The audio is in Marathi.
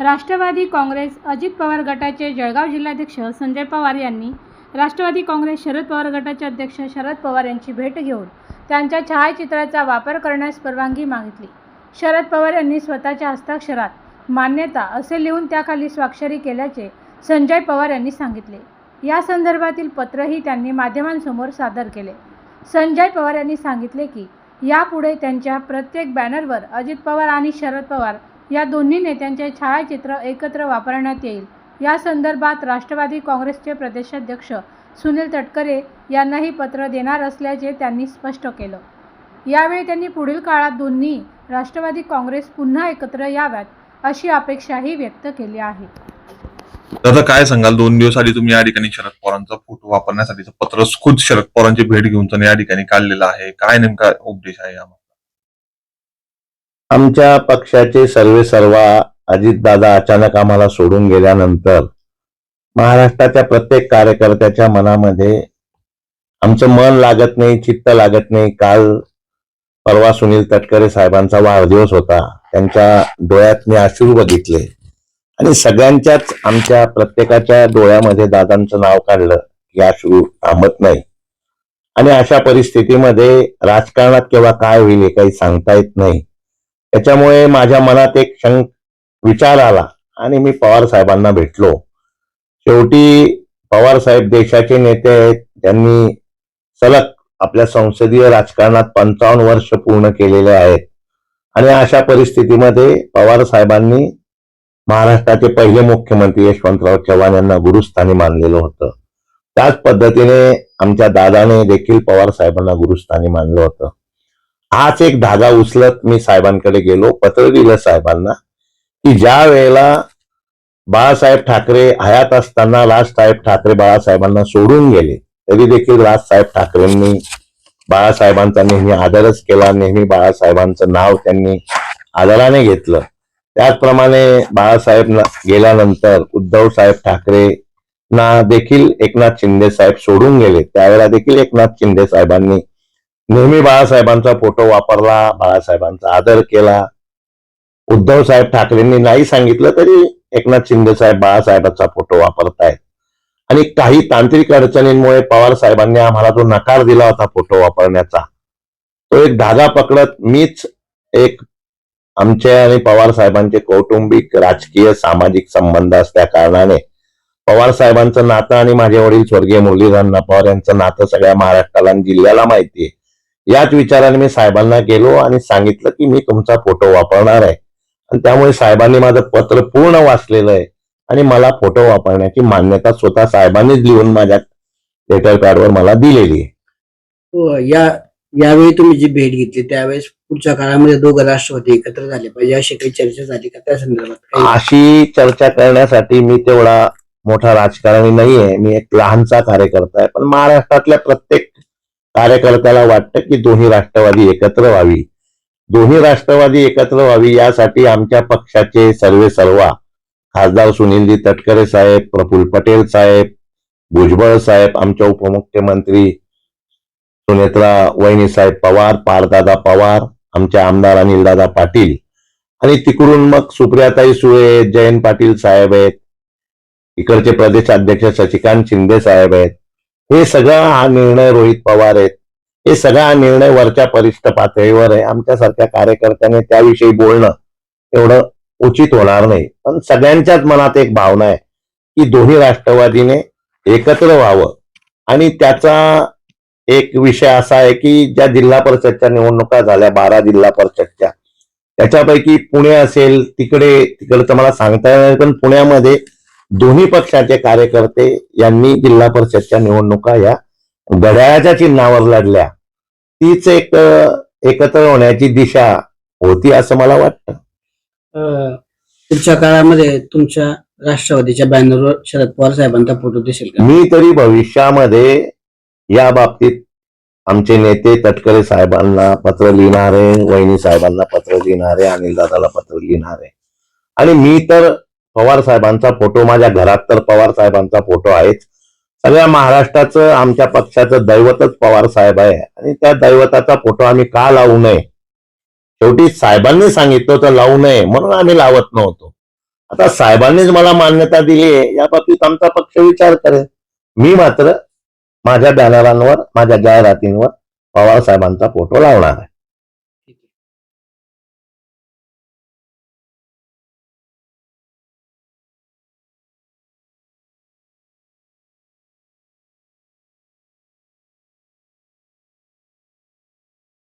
राष्ट्रवादी काँग्रेस अजित पवार गटाचे जळगाव जिल्हाध्यक्ष संजय पवार यांनी राष्ट्रवादी काँग्रेस शरद पवार गटाचे अध्यक्ष शरद पवार यांची भेट घेऊन त्यांच्या छायाचित्राचा वापर करण्यास परवानगी मागितली. शरद पवार यांनी स्वतःच्या हस्ताक्षरात मान्यता असे लिहून त्याखाली स्वाक्षरी केल्याचे संजय पवार यांनी सांगितले. या संदर्भातील पत्रही त्यांनी माध्यमांसमोर सादर केले. संजय पवार यांनी सांगितले की यापुढे त्यांच्या प्रत्येक बॅनरवर अजित पवार आणि शरद पवार या दोन्ही नेत्यांचे छायाचित्र एकत्र वापरण्यात येईल. या संदर्भात राष्ट्रवादी काँग्रेसचे प्रदेशाध्यक्ष सुनील तटकरे यांनाही पत्र देणार असल्याचे त्यांनी स्पष्ट केलं. यावेळी त्यांनी पुढील काळात दोन्ही राष्ट्रवादी काँग्रेस पुन्हा एकत्र याव्यात अशी अपेक्षाही व्यक्त केली आहे. दादा काय सांगाल, 2 दिवस आधी तुम्ही या ठिकाणी शरद पवारांचा फोटो वापरण्यासाठीचं पत्र खुद शरद पवारांची भेट घेऊन त्यांनी या ठिकाणी काढलेलं आहे. काय नेमका उपदेश आहे यामध्ये? आमच्या पक्षाचे सर्वेसर्वा अजितदादा अचानक आम्हाला सोडून गेल्यानंतर महाराष्ट्राच्या प्रत्येक कार्यकर्त्याच्या मनामध्ये आमचं मन लागत नाही, चित्त लागत नाही. काल परवा सुनील तटकरे साहेबांचा वाढदिवस होता. त्यांच्या डोळ्यात मी अश्रू बघितले आणि सगळ्यांच्याच आमच्या प्रत्येकाच्या डोळ्यामध्ये दादांचं नाव काढलं की अश्रू थांबत नाही. आणि अशा परिस्थितीमध्ये राजकारणात केव्हा काय होईल हे काही सांगता येत नाही. त्याच्यामुळे माझ्या मनात एक विचार आला आणि मी पवार साहेबांना भेटलो. शेवटी पवार साहेब देशाचे नेते आहेत. त्यांनी सलग आपल्या संसदीय राजकारणात 55 वर्ष पूर्ण केलेले आहेत आणि अशा परिस्थितीमध्ये पवार साहेबांनी महाराष्ट्राचे पहिले मुख्यमंत्री यशवंतराव चव्हाण यांना गुरुस्थानी मानलेलं होतं. त्याच पद्धतीने आमच्या दादाने देखील पवार साहेबांना गुरुस्थानी मानलं होतं. हाच एक धागा उचलत मी साहेबांकडे गेलो, पत्र दिलं साहेबांना की ज्या वेळेला बाळासाहेब ठाकरे हयात असताना राजसाहेब ठाकरे बाळासाहेबांना सोडून गेले, तरी देखील राजसाहेब ठाकरेंनी बाळासाहेबांचा नेहमी आदरच केला. नेहमी बाळासाहेबांचं नाव त्यांनी आदराने घेतलं. त्याचप्रमाणे बाळासाहेब गेल्यानंतर उद्धव साहेब ठाकरेंना देखील एकनाथ शिंदे साहेब सोडून गेले. त्यावेळेला देखील एकनाथ शिंदे साहेबांनी नेहमी बाळासाहेबांचा फोटो वापरला, बाळासाहेबांचा आदर केला. उद्धव साहेब ठाकरेंनी नाही सांगितलं तरी एकनाथ शिंदे साहेब बाळासाहेबांचा फोटो वापरतायत. आणि काही तांत्रिक अडचणींमुळे पवार साहेबांनी आम्हाला जो नकार दिला होता फोटो वापरण्याचा, तो एक धागा पकडत मीच एक आमचे आणि पवार साहेबांचे कौटुंबिक राजकीय सामाजिक संबंध असल्या कारणाने पवार साहेबांचं नातं आणि माझे वडील स्वर्गीय मुरलीधर पवार यांचं नातं सगळ्या महाराष्ट्राला आणि जिल्ह्याला माहितीये. याच विचाराने मी साहेबांना गेलो आणि सांगितलं की मी तुमचा फोटो वापरणार आहे. आणि त्यामुळे साहेबांनी माझं पत्र पूर्ण वाचलेलं आहे आणि मला फोटो वापरण्याची मान्यता स्वतः साहेबांनीच लिहून माझ्या लेटर पॅडवर मला दिलेली आहे. यावेळी तुम्ही जी भेट घेतली त्यावेळेस पुढच्या काळामध्ये दोघं राष्ट्रवादी एकत्र झाले पाहिजे अशी काही चर्चा झाली का त्या संदर्भात? अशी चर्चा करण्यासाठी मी तेवढा मोठा राजकारणी नाहीये. मी एक लहानसा कार्यकर्ता आहे. पण महाराष्ट्रातल्या प्रत्येक कार्यकर्त्याला वाटतं की दोन्ही राष्ट्रवादी एकत्र व्हावी. दोन्ही राष्ट्रवादी एकत्र व्हावी यासाठी आमच्या पक्षाचे सर्वेसर्वा खासदार सुनीलजी तटकरे साहेब, प्रफुल्ल पटेल साहेब, भुजबळ साहेब, आमच्या उपमुख्यमंत्री सुनेत्रा वहिनी साहेब पवार, पारदादा पवार, आमचे आमदार अनिलदादा पाटील आणि तिकडून मग सुप्रियाताई सुळे, जयंत पाटील साहेब आहेत, इकडचे प्रदेशाध्यक्ष शशिकांत शिंदे साहेब आहेत. हे सगळा हा निर्णय रोहित पवार आहेत. हे सगळा निर्णय वरच्या वरिष्ठ पातळीवर आहे. आमच्यासारख्या कार्यकर्त्याने त्याविषयी बोलणं एवढं उचित होणार नाही. पण सगळ्यांच्याच मनात एक भावना आहे की दोन्ही राष्ट्रवादीने एकत्र व्हावं. आणि त्याचा एक विषय असा आहे की ज्या जिल्हा परिषदच्या निवडणुका झाल्या 12 जिल्हा परिषदच्या, त्याच्यापैकी पुणे असेल, तिकडचं मला सांगता येणार नाही, पण पुण्यामध्ये दोन्ही पक्षाचे कार्यकर्ते यांनी जिल्हा परिषदच्या निवडणुका या घड्याळाच्या चिन्हावर लढल्या. तीच एक एकत्र होण्याची दिशा होती असं मला वाटतं. पुढच्या काळामध्ये तुमच्या राष्ट्रवादीच्या बॅनरवर शरद पवार साहेबांचा फोटो दिसेल का? मी तरी भविष्यामध्ये या बाबतीत आमचे नेते तटकरे साहेबांना पत्र लिहिणारे, वहिनी साहेबांना पत्र लिहिणारे, अनिलदादाला पत्र लिहिणारे. आणि मी तर पवार साहेबांचा फोटो, माझ्या घरात तर पवार साहेबांचा फोटो आहेच. सगळ्या महाराष्ट्राचं आमच्या पक्षाचं दैवतच पवार साहेब आहे आणि त्या दैवताचा फोटो आम्ही का लावू नये? शेवटी साहेबांनी सांगितलं तर लावू नये म्हणून आम्ही लावत नव्हतो. आता साहेबांनीच मला मान्यता दिली आहे या बाबतीत आमचा पक्ष विचार करेल. मी मात्र माझ्या बॅनरांवर, माझ्या जाहिरातींवर पवार साहेबांचा फोटो लावणार आहे.